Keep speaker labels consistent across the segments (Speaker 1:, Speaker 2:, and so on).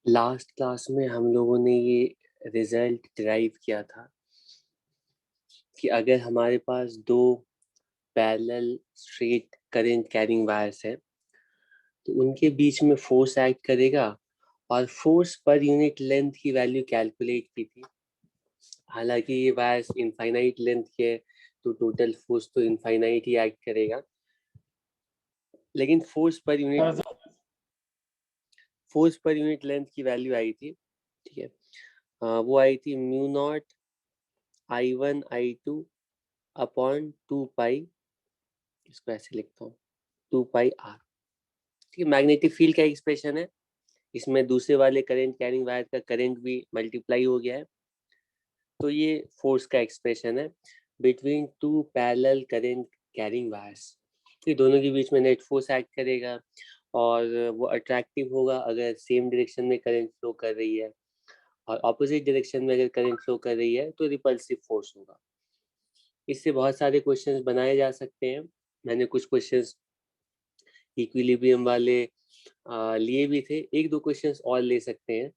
Speaker 1: Last class में हम लोगों ने ये रिजल्ट डिराइव किया था कि अगर हमारे पास दो parallel straight current carrying wires है तो उनके बीच में फोर्स एक्ट करेगा और फोर्स पर यूनिट लेंथ की वैल्यू कैलकुलेट की थी। हालांकि ये वायर्स इनफाइनाइट लेंथ के तो टोटल फोर्स तो इनफाइनाइट ही एक्ट करेगा, लेकिन फोर्स पर यूनिट लेंथ की वैल्यू आई थी। ठीक है, वो आई थी mu naught I1 I2 upon 2 पाई, इसको ऐसे लिखता हूँ 2 पाई R। ठीक है, मैग्नेटिक फील्ड का एक्सप्रेशन है, इसमें दूसरे वाले करंट कैरिंग वायर का करंट भी मल्टीप्लाई हो गया है, तो ये फोर्स का एक्सप्रेशन है between two parallel current carrying wires. ये दोनों के बीच में नेट फोर्स एक्ट करेगा और वो अट्रैक्टिव होगा अगर सेम डायरेक्शन में करंट फ्लो कर रही है, और ऑपोजिट डायरेक्शन में अगर करंट फ्लो कर रही है तो रिपल्सिव फोर्स होगा। इससे बहुत सारे क्वेश्चंस बनाए जा सकते हैं। मैंने कुछ क्वेश्चंस इक्विलिब्रियम वाले लिए भी थे, एक दो क्वेश्चंस और ले सकते हैं।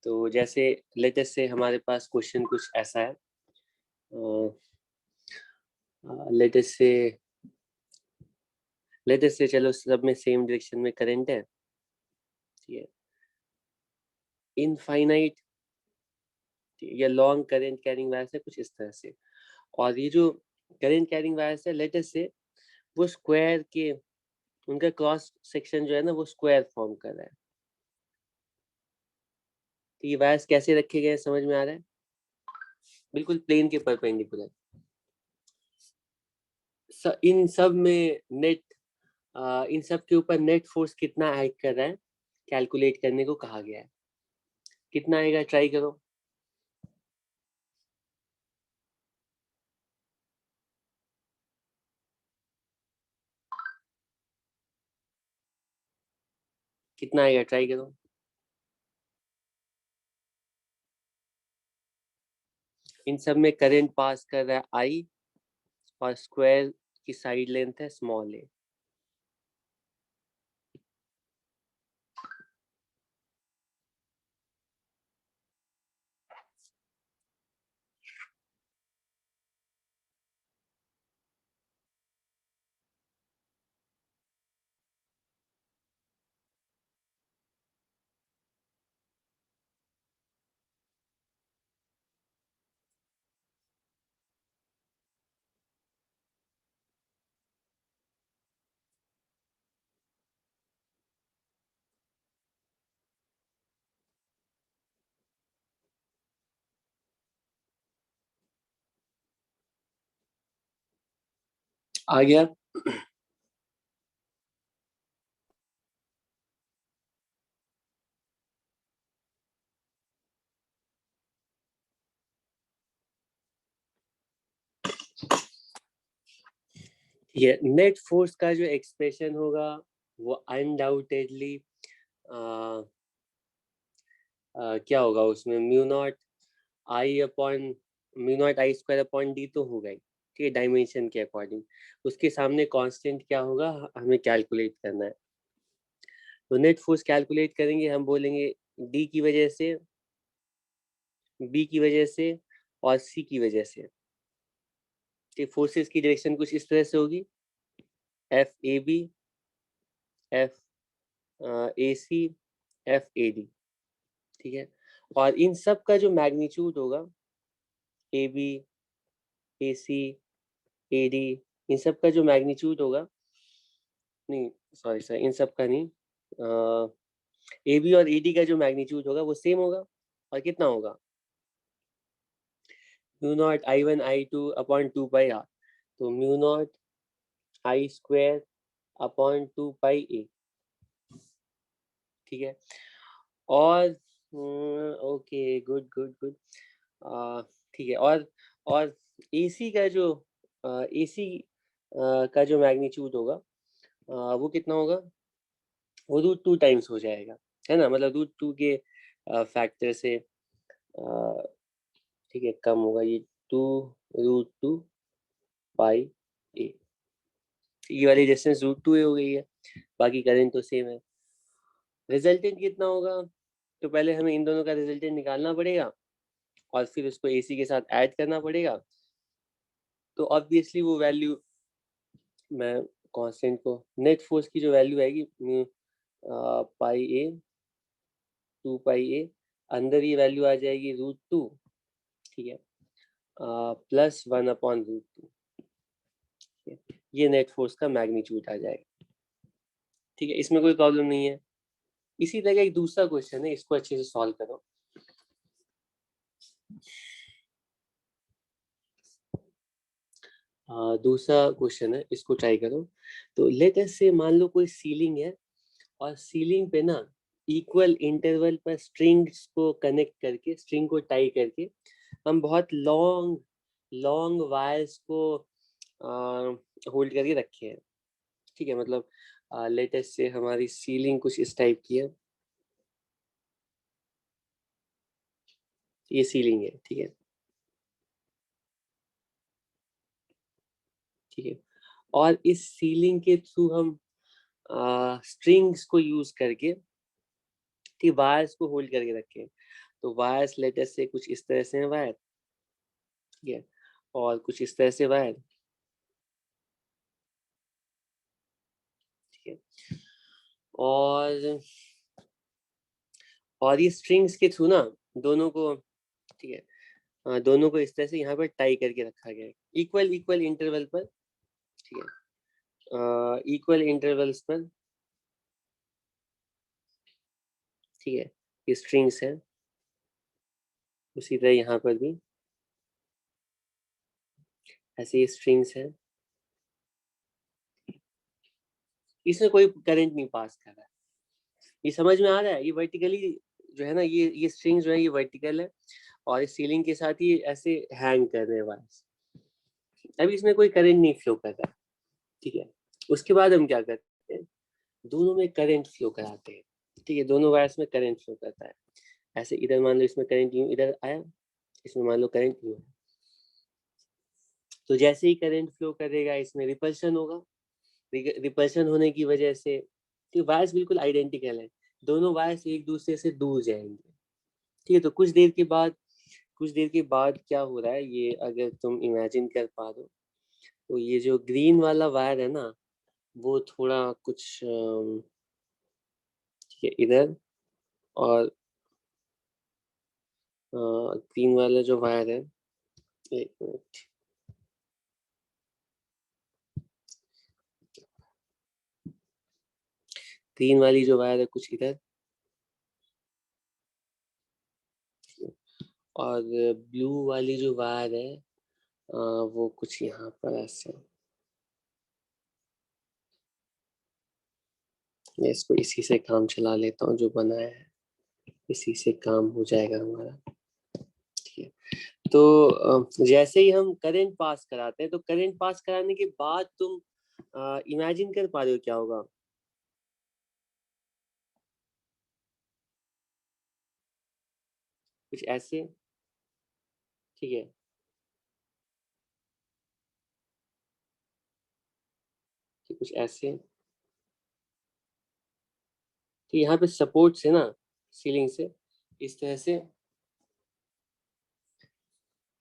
Speaker 1: तो जैसे लेटेस्ट से हमारे पास क्वेश्चन कुछ ऐसा है, लेटेस्ट से चलो सब में सेम डायरेक्शन में करंट है, ठीक है, इनफाइनाइट या लॉन्ग करंट कैरिंग वायर्स है कुछ इस तरह से, और ये जो करंट कैरिंग वायर्स है लेटेस्ट से वो स्क्वायर के, उनका क्रॉस सेक्शन जो है ना वो स्क्वायर फॉर्म कर रहा है। तो ये वायर्स कैसे रखे गए समझ में आ रहा है? बिल्कुल प्लेन के परपेंडिकुलर। इन सब में नेट इन सब के ऊपर नेट फोर्स कितना एक्ट कर रहा है कैलकुलेट करने को कहा गया है। कितना आएगा ट्राई करो। कितना आएगा ट्राई करो। इन सब में करंट पास कर रहा है आई और स्क्वायर की साइड लेंथ है स्मॉल ए। आ गया। ये नेट फोर्स का जो एक्सप्रेशन होगा वो अनडाउटेडली क्या होगा उसमें mu not I square upon D तो होगा ही, ठीक है, डायमेंशन के अकॉर्डिंग। उसके सामने कांस्टेंट क्या होगा हमें कैलकुलेट करना है। तो नेट फोर्स कैलकुलेट करेंगे, हम बोलेंगे डी की वजह से, बी की वजह से और सी की वजह से। ठीक, फोर्सेस की डायरेक्शन कुछ इस तरह से होगी, F A B, F A C, F A D. ठीक है, और इन सब का जो मैग्नीट्यूड होगा A B, A C, A D, इन सब का जो मैग्नीट्यूड होगा, नहीं सॉरी सर, इन सब का नहीं, ए बी और ए डी का जो मैग्नीट्यूड होगा वो सेम होगा, और कितना होगा mu naught I1 I2 upon 2 पाई R। तो mu not I square upon 2 pi A। ठीक है, और ओके गुड गुड गुड। ठीक है, और AC का जो AC का जो मैग्नीट्यूड होगा वो कितना होगा, वो √2 टाइम्स हो जाएगा, है ना, मतलब √2 के फैक्टर से ठीक है कम होगा, ये √2 पाई A। ये वाली डिस्टेंस √2 हो गई है, बाकी करंट तो सेम है। रिजल्टेंट कितना होगा, तो पहले हमें इन दोनों का रिजल्टेंट निकालना पड़ेगा और फिर उसको AC के साथ ऐड करना पड़ेगा। तो ऑब्वियसली वो वैल्यू, मैं कांस्टेंट को, नेट फोर्स की जो वैल्यू आएगी पाई ए 2 पाई ए, अंदर ये वैल्यू आ जाएगी √2, ठीक है, +1/√2, ये नेट फोर्स का मैग्नीट्यूड आ जाएगा। ठीक है, इसमें कोई प्रॉब्लम नहीं है। इसी तरह एक दूसरा क्वेश्चन है, इसको अच्छे से सॉल्व करो। दूसरा क्वेश्चन है, इसको ट्राई करो। तो लेट अस से मान लो कोई सीलिंग है और सीलिंग पे ना इक्वल इंटरवल पर स्ट्रिंग्स को कनेक्ट करके, स्ट्रिंग को टाई करके हम बहुत लॉन्ग लॉन्ग वायर्स को होल्ड करके रखे हैं। ठीक है, मतलब लेट अस से हमारी सीलिंग कुछ इस टाइप की है, ये सीलिंग है, ठीक है, ठीक है, और इस सीलिंग के थ्रू हम स्ट्रिंग्स को यूज करके, ठीक, वायर्स को होल्ड करके रखे हैं। तो वायर्स लेट अस से कुछ इस तरह से है वायर, ठीक है, और कुछ इस तरह से वायर, ठीक है, और ये स्ट्रिंग्स के थ्रू ना दोनों को, ठीक है, दोनों को इस तरह से यहाँ पर टाई करके रखा गया है इक्वल इक्वल इंटरवल पर, ठीक है, इक्वल इंटरवल्स पर, ठीक है, ये स्ट्रिंग्स है। उसी तरह यहाँ पर भी ऐसे ये स्ट्रिंग्स है, इसमें कोई करंट नहीं पास कर रहा है। ये समझ में आ रहा है? ये वर्टिकली जो है ना, ये स्ट्रिंग जो है ये वर्टिकल है और इस सीलिंग के साथ ही ऐसे हैंग कर रहे हैं वायर्स। अभी इसमें कोई करंट नहीं फ्लो कर रहा है, ठीक है। उसके बाद हम क्या करते हैं, दोनों में करंट फ्लो कराते हैं, ठीक है, दोनों वायर्स में करंट फ्लो करता है। ऐसे इधर मान लो इसमें करंट यूं इधर आया, इसमें मान लो करंट यूं है। तो जैसे ही करंट फ्लो करेगा इसमें रिपल्शन होगा, रिपल्शन होने की वजह से, तो वायर्स बिल्कुल आइडेंटिकल है, दोनों वायर्स एक दूसरे से दूर जाएंगे, ठीक है। तो कुछ देर के बाद क्या हो रहा है, ये अगर तुम इमेजिन कर पा रहे हो, तो ये जो ग्रीन वाला वायर है ना, वो थोड़ा कुछ ठीक है इधर, और ग्रीन वाला जो वायर है, एक मिनट, ग्रीन वाली जो वायर है कुछ इधर, और ब्लू वाली जो वायर है वो कुछ यहाँ पर ऐसे। मैं इसको इसी से काम चला लेता हूँ, जो बनाया है इसी से काम हो जाएगा हमारा, ठीक है। तो जैसे ही हम करंट पास कराते हैं, तो करंट पास कराने के बाद तुम इमेजिन कर पा रहे हो क्या होगा, कुछ ऐसे, ठीक है, कि कुछ ऐसे, तो यहाँ पे सपोर्ट से ना, सीलिंग से इस तरह से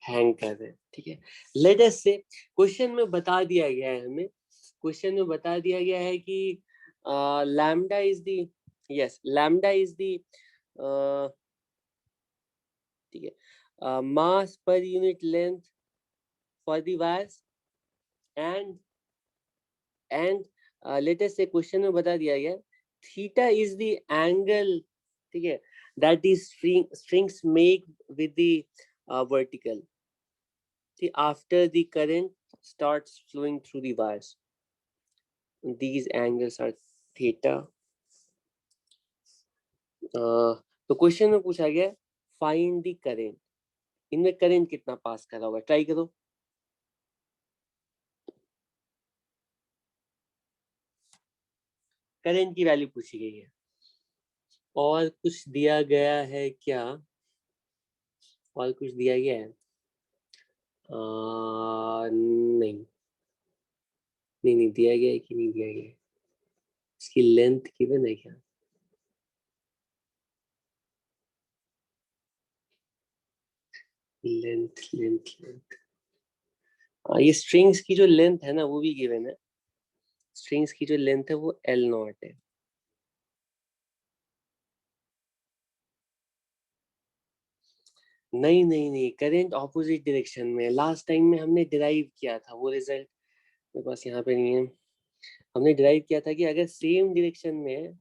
Speaker 1: हैंग कर रहे हैं, ठीक है। लेट अस से क्वेश्चन में बता दिया गया है हमें, क्वेश्चन में बता दिया गया है कि lambda is the, yes, lambda is the, ठीक है, mass per unit length for the wires, and let us say question में बता दिया गया थीटा इज द एंगल, ठीक है, that is strings make with the vertical, after the current starts flowing through the wires. These angles are theta. तो question में पूछा गया फाइंड द करंट, इनमें करंट कितना पास करा होगा, ट्राई करो। करंट की वैल्यू पूछी गई है, और कुछ दिया गया है क्या, और कुछ दिया गया है नहीं, नहीं दिया गया है कि नहीं दिया गया है, इसकी लेंथ गिवन है क्या, लेंथ लेंथ लेंथ, ये स्ट्रिंग्स की जो लेंथ है ना वो भी गिवन है। स्ट्रिंग्स की जो लेंथ है वो L0 है। नहीं नहीं नहीं, करंट ऑपोजिट डायरेक्शन में। लास्ट टाइम में हमने डिराइव किया था वो रिजल्ट, मेरे पास यहाँ पे नहीं है। हमने डिराइव किया था कि अगर सेम डायरेक्शन में है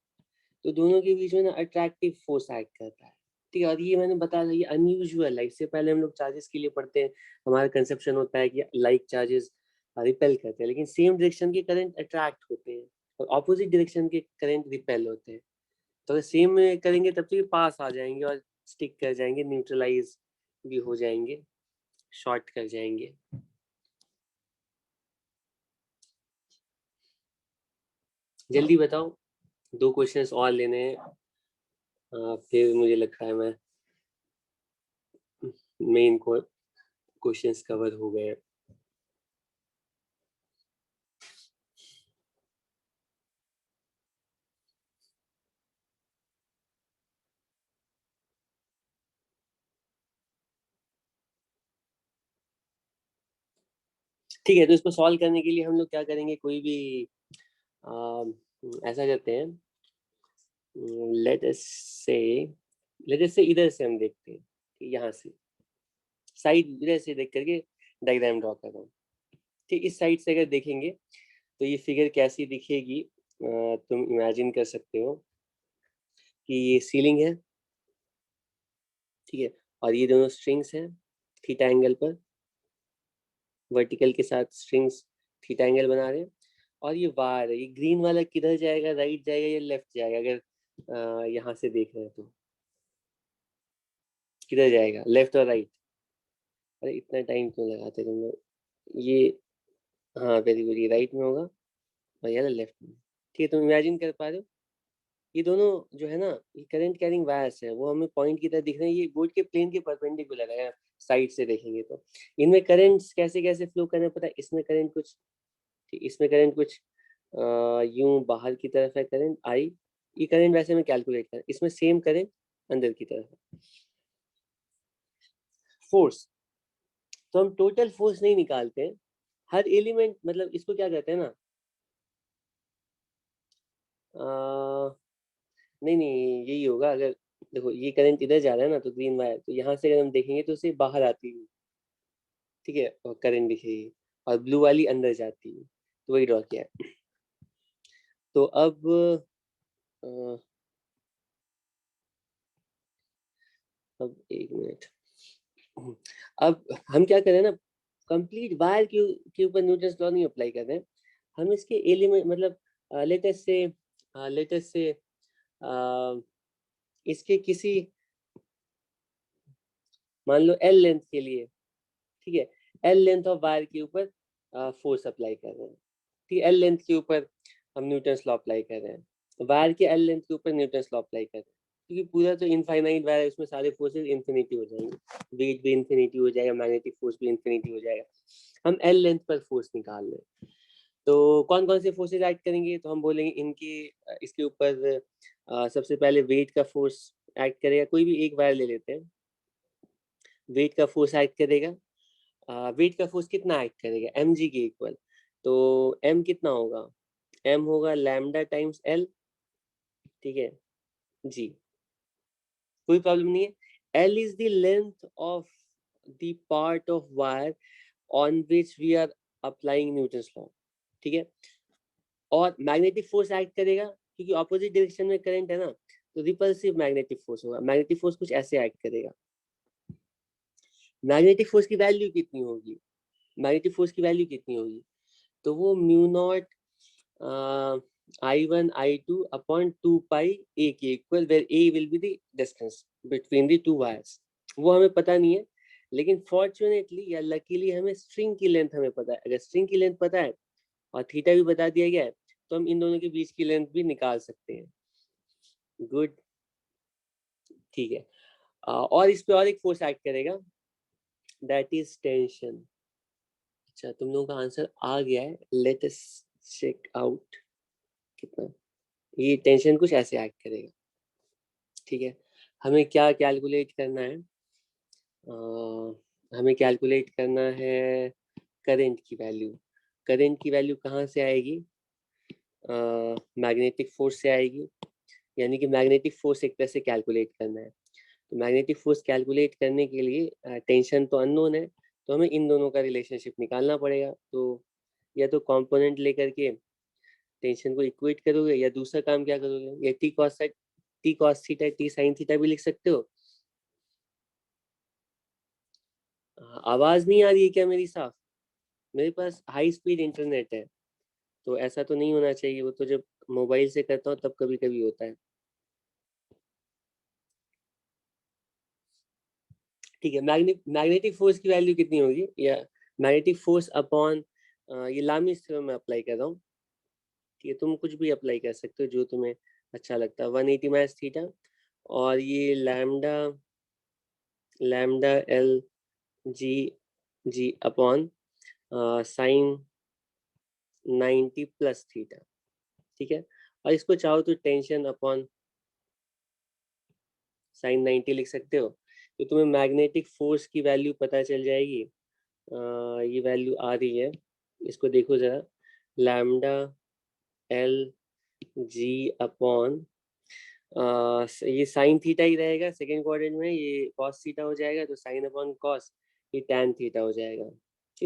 Speaker 1: तो दोनों के बीच में ना अट्रैक्टिव फोर्स एक्ट करता है। ठीक है, और ये मैंने बताया था ये अनयूजुअल है। इससे पहले हम लोग चार्जेस के लिए पढ़ते हैं, हमारा कंसेप्शन होता है कि लाइक चार्जेस रिपेल करते हैं, लेकिन सेम डायरेक्शन के करंट अट्रैक्ट होते हैं और ऑपोजिट डायरेक्शन के करंट रिपेल होते हैं। तो अगर सेम में करेंगे तब तो ये पास आ जाएंगे और स्टिक कर जाएंगे, न्यूट्रलाइज भी हो जाएंगे, शॉर्ट कर जाएंगे। जल्दी बताओ, 2 क्वेश्चंस और लेने हैं, फिर मुझे लगता है मैं मेन को क्वेश्चंस कवर हो गए हैं। ठीक है, तो इसको सॉल्व करने के लिए हम लोग क्या करेंगे, कोई भी ऐसा करते हैं, लेट अस से इधर से हम देखते हैं कि यहाँ से साइड इधर से देख करके डायग्राम ड्रॉ कर रहा हूँ। ठीक, इस साइड से अगर देखेंगे तो ये फिगर कैसी दिखेगी, तुम इमेजिन कर सकते हो कि ये सीलिंग है, ठीक है, और ये दोनों स्ट्रिंग्स हैं थीटा एंगल पर, वर्टिकल के साथ स्ट्रिंग्स थीटा एंगल बना रहे हैं, और ये वायर है। ये ग्रीन वाला किधर जाएगा, राइट जाएगा या लेफ्ट जाएगा, अगर यहाँ से देख रहे हैं तो किधर जाएगा, लेफ्ट और राइट? अरे इतना टाइम क्यों लगाते तुम लोग, ये, हाँ वेरी गुड, ये राइट में होगा और ये लेफ्ट में। ठीक है, तुम इमेजिन कर पा रहे हो, ये दोनों जो है ना, ये करंट कैरिंग वायर्स है, वो हमें पॉइंट की तरह दिख रहे हैं, ये बोर्ड के प्लेन के परपेंडिकुलर है, साइड से देखेंगे तो इनमें करंट्स कैसे कैसे फ्लो करने पता है। इसमें करंट कुछ, इसमें करंट कुछ यूं बाहर की तरफ है करंट आई, ये करंट वैसे में कैलकुलेट कर, इसमें सेम करंट अंदर की तरफ है। फोर्स, तो हम टोटल फोर्स नहीं निकालते हैं, हर एलिमेंट, मतलब इसको क्या कहते हैं ना, नहीं नहीं यही होगा। अगर देखो ये करंट इधर जा रहा है ना, तो ग्रीन वायर, तो यहाँ से अगर हम देखेंगे तो उसे बाहर आती है, ठीक है, और करंट दिखेगी, और ब्लू वाली अंदर जाती है, तो वही ड्रॉ किया है। तो अब एक मिनट, अब हम क्या करें ना, कंप्लीट वायर के ऊपर न्यूटन्स लॉ नहीं अप्लाई कर रहे हैं, हम इसके एलिमेंट, मतलब लेटेस्ट से इसके किसी, मान लो एल लेंथ के लिए, ठीक है, एल लेंथ ऑफ वायर के ऊपर फोर्स अप्लाई कर रहे हैं, ठीक है, एल लेंथ के ऊपर हम न्यूटन्स लॉ अप्लाई कर रहे हैं, वायर के एल लेंथ के ऊपर न्यूटन्स लॉ अप्लाई कर रहे हैं, क्योंकि पूरा तो इनफाइनाइट वायर है, उसमें सारे फोर्सेस इन्फिनिटी हो जाएंगे, वेट भी इन्फिनिटी हो जाएगा, मैग्नेटिक फोर्स भी इन्फिनिटी हो जाएगा। हम एल लेंथ पर फोर्स निकाल रहे हैं, तो कौन कौन से फोर्सेज एक्ट करेंगे, तो हम बोलेंगे इनके, इसके ऊपर सबसे पहले वेट का फोर्स एक्ट करेगा, कोई भी एक वायर ले लेते हैं, वेट का फोर्स एक्ट करेगा। वेट का फोर्स कितना एक्ट करेगा, एम जी के इक्वल, तो एम कितना होगा, एम होगा लैम्डा टाइम्स एल, ठीक है जी, कोई प्रॉब्लम नहीं है। L is the length of the part of wire on which we are applying Newton's law, ठीक है, और मैग्नेटिक फोर्स एक्ट करेगा, क्योंकि ऑपोजिट डायरेक्शन में करंट है ना, तो रिपल्सिव मैग्नेटिक फोर्स होगा, मैग्नेटिक फोर्स कुछ ऐसे एक्ट करेगा। मैग्नेटिक फोर्स की वैल्यू कितनी होगी, मैग्नेटिक फोर्स की वैल्यू कितनी होगी, तो वो mu naught I1 I2 upon 2 pi A के equal, where A will be the distance between the two wires. वो हमें पता नहीं है, लेकिन फॉर्चुनेटली या लकीली हमें स्ट्रिंग की लेंथ हमें पता है। अगर स्ट्रिंग की लेंथ पता है और थीटा भी बता दिया गया है, तो हम इन दोनों के बीच की लेंथ भी निकाल सकते हैं। गुड, ठीक है, और इस पे और एक फोर्स एक्ट करेगा, दैट इज टेंशन। अच्छा, तुम लोगों का आंसर आ गया है, लेट अस चेक आउट कितना, ये टेंशन कुछ ऐसे एक्ट करेगा, ठीक है। हमें क्या कैलकुलेट करना है, हमें कैलकुलेट करना है करंट की वैल्यू। करंट की वैल्यू कहाँ से आएगी? मैग्नेटिक फोर्स से आएगी, यानी कि मैग्नेटिक फोर्स एक तरह से कैलकुलेट करना है। तो मैग्नेटिक फोर्स कैलकुलेट करने के लिए टेंशन तो अननोन है, तो हमें इन दोनों का रिलेशनशिप निकालना पड़ेगा। तो या तो कंपोनेंट लेकर के टेंशन को इक्वेट करोगे, या दूसरा काम क्या करोगे, या T cos theta T sine theta भी लिख सकते हो। आवाज नहीं आ रही है क्या मेरी साफ? मेरे पास हाई स्पीड इंटरनेट है, तो ऐसा तो नहीं होना चाहिए। वो तो जब मोबाइल से करता हूँ तब कभी कभी होता है। ठीक है, मैग्नेटिक फोर्स की वैल्यू कितनी होगी, या मैग्नेटिक फोर्स अपॉन ये लामिस थ्योरम में अप्लाई कर रहा हूँ। ठीक है, तुम कुछ भी अप्लाई कर सकते हो जो तुम्हें अच्छा लगता है। 180 माइनस थीटा, और ये लैम्डा लैम्डा एल जी जी अपॉन साइन 90 प्लस थीटा। ठीक है, और इसको चाहो तो टेंशन अपॉन साइन 90 लिख सकते हो। तो तुम्हें मैग्नेटिक फोर्स की वैल्यू पता चल जाएगी। ये वैल्यू आ रही है, इसको देखो जरा। लैम्डा एल जी अपॉन ये साइन थीटा ही रहेगा सेकेंड क्वाड्रेंट में, ये कॉस थीटा हो जाएगा, तो साइन अपॉन कॉस ये टैन थीटा हो जाएगा।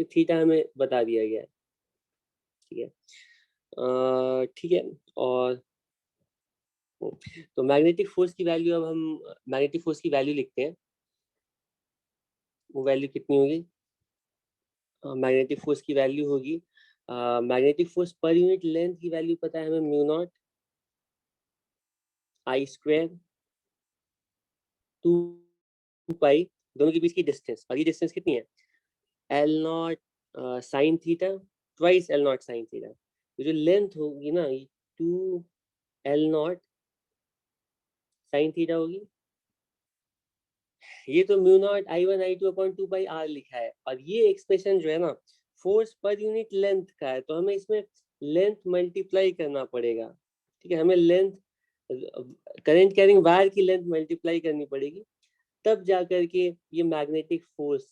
Speaker 1: थीटा हमें बता दिया गया है। ठीक है, ठीक है। और तो मैग्नेटिक फोर्स की वैल्यू, अब हम मैग्नेटिक फोर्स की वैल्यू लिखते हैं। वो वैल्यू कितनी होगी? मैग्नेटिक फोर्स की वैल्यू होगी, मैग्नेटिक फोर्स पर यूनिट लेंथ की वैल्यू पता है हमें, म्यू नॉट आई स्क्वायर 2 पाई, दोनों के बीच की डिस्टेंस, और ये डिस्टेंस कितनी है? L not sine theta twice L not sine theta. तो जो लेंथ होगी ना, ये 2 एल नॉट साइन थीटा होगी। ये तो mu naught I1 I2 upon 2 pi R लिखा है, और ये एक्सप्रेशन जो है ना फोर्स पर यूनिट लेंथ का है, तो हमें इसमें लेंथ मल्टीप्लाई करना पड़ेगा। ठीक है, हमें लेंथ करंट कैरिंग वायर की लेंथ मल्टीप्लाई करनी पड़ेगी, तब जाकर के ये मैग्नेटिक फोर्स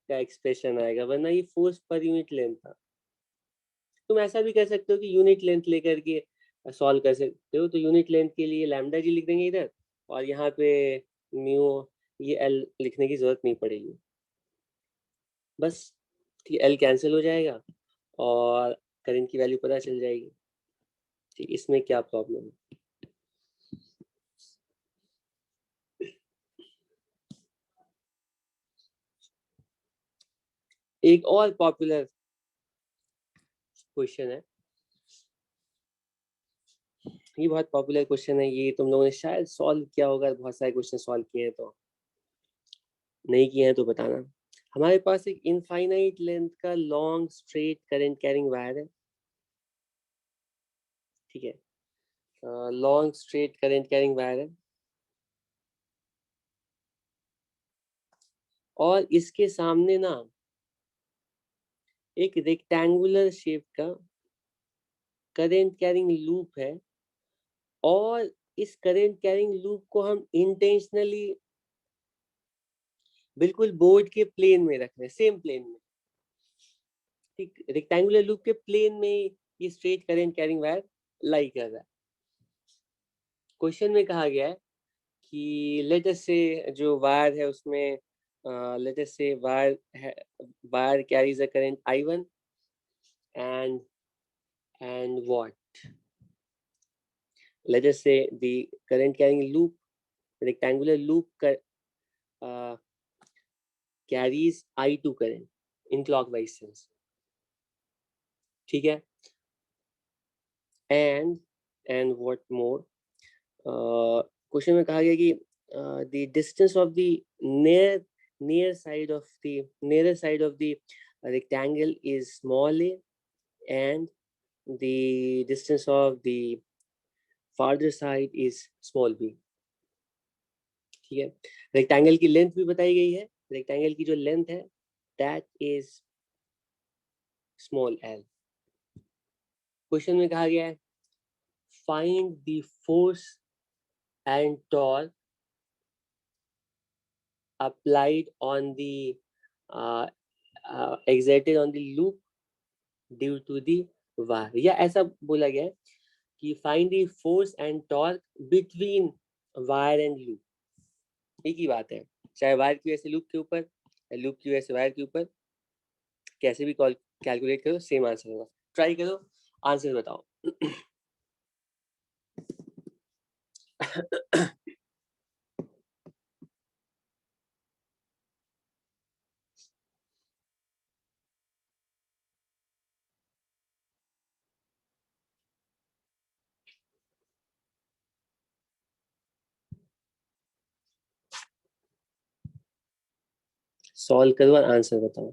Speaker 1: का एक्सप्रेशन आएगा, वरना ये फोर्स पर यूनिट लेंथ था। तुम ऐसा भी कर सकते हो कि यूनिट लेंथ लेकर के सॉल्व कर सकते हो। तो यूनिट लेंथ के लिए लैम्डा जी लिख देंगे इधर, और यहाँ पे म्यू ये एल लिखने की जरूरत नहीं पड़ेगी, बस। ठीक, एल कैंसिल हो जाएगा और करंट की वैल्यू पता चल जाएगी। ठीक, इसमें क्या प्रॉब्लम है? एक और पॉपुलर क्वेश्चन है, ये बहुत पॉपुलर क्वेश्चन है, ये तुम लोगों ने शायद सॉल्व किया होगा, बहुत सारे क्वेश्चन सॉल्व किए हैं, तो नहीं किए हैं तो बताना। हमारे पास एक इनफाइनाइट लेंथ का long straight current carrying wire है। ठीक है, long straight current carrying wire है, और इसके सामने ना एक रेक्टेंगुलर शेप का करंट कैरिंग लूप है, और इस करंट कैरिंग लूप को हम इंटेंशनली बिल्कुल बोर्ड के प्लेन में रख रहे हैं, सेम प्लेन में। ठीक, रेक्टेंगुलर लूप के प्लेन में ये स्ट्रेट करंट कैरिंग वायर लाई कर रहा है। क्वेश्चन में कहा गया है कि लेट अस से जो वायर है उसमें लेट अस से wire carries a current I1 and what? Let us say the current carrying loop, rectangular loop carries I2 current in clockwise sense. ठीक है, and what more? क्वेश्चन में कहा गया कि the distance of the near side of the nearer side of the rectangle is small a, and the distance of the farther side is small b. ठीक है, rectangle की length भी बताई गई है, रेक्टेंगल की जो लेंथ है that is small L. Question में कहा गया है find the force and torque applied on the exerted on the loop due to the wire, या ऐसा बोला गया है कि find the force and torque between wire and loop। एक ही बात है, चाहे वायर की वजह से लूप के ऊपर या लूप की वजह से वायर के ऊपर, कैसे भी कैलकुलेट करो सेम आंसर होगा। ट्राई करो, आंसर बताओ। सॉल्व करो और आंसर बताओ।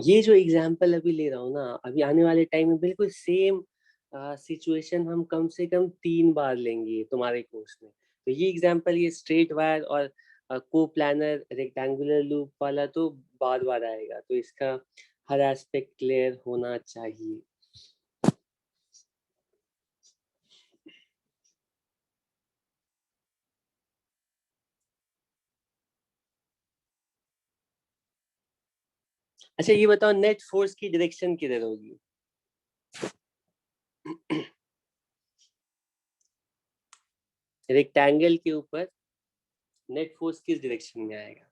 Speaker 1: ये जो एग्जाम्पल अभी ले रहा हूँ ना, अभी आने वाले टाइम में बिल्कुल सेम सिचुएशन हम कम से कम 3 बार लेंगे तुम्हारे कोर्स में। तो ये एग्जाम्पल, ये स्ट्रेट वायर और को प्लानर रेक्टेंगुलर लूप वाला तो बार बार आएगा, तो इसका हर एस्पेक्ट क्लियर होना चाहिए। अच्छा ये बताओ, नेट फोर्स की डायरेक्शन किधर होगी? रेक्टेंगल के ऊपर नेट फोर्स किस डायरेक्शन में आएगा?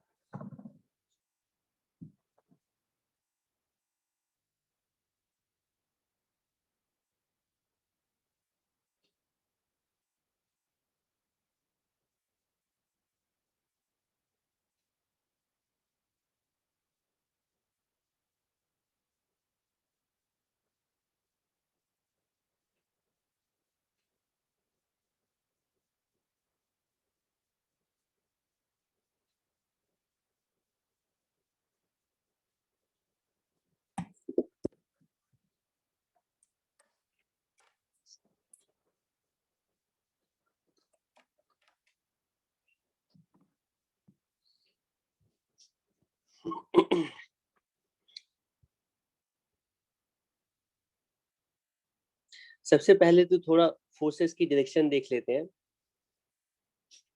Speaker 1: सबसे पहले तो थोड़ा फोर्सेस की डायरेक्शन देख लेते हैं।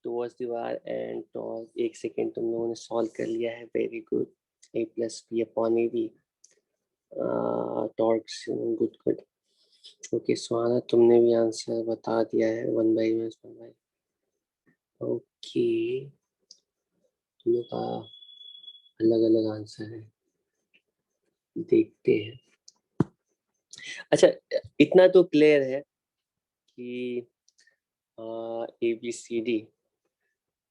Speaker 1: Towards the wire and torque, एक सेकेंड, तुम लोगों ने सॉल्व कर लिया है, very good. a plus p upon ab, torque, good good. Okay Suhana, तुमने भी आंसर बता दिया है, 1/-1/। ओके, तुम लोग का अलग अलग आंसर है, देखते हैं। अच्छा इतना तो क्लियर है कि ए बी सी डी,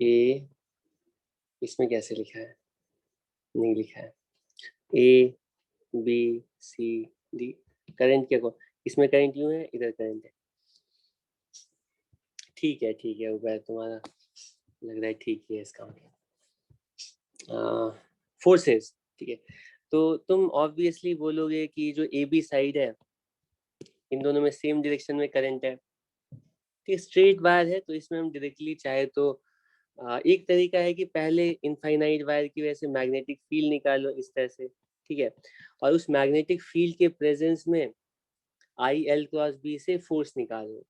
Speaker 1: ए इसमें कैसे लिखा है, नहीं लिखा है, A B C D, current क्या को, इसमें करंट यूं है, इधर करंट है। ठीक है उबैर, तुम्हारा लग रहा है ठीक ही है इसका मतलब। फोर्सेस, ठीक है, तो तुम ऑब्वियसली बोलोगे कि जो ए बी साइड है, इन दोनों में सेम डायरेक्शन में करंट है, ठीक, स्ट्रेट वायर है, तो इसमें हम डायरेक्टली चाहे तो एक तरीका है कि पहले इनफाइनाइट वायर की वजह से मैग्नेटिक फील्ड निकालो इस तरह से, ठीक है, और उस मैग्नेटिक फील्ड के प्रेजेंस में आई एल क्रॉस बी से फोर्स निकालो,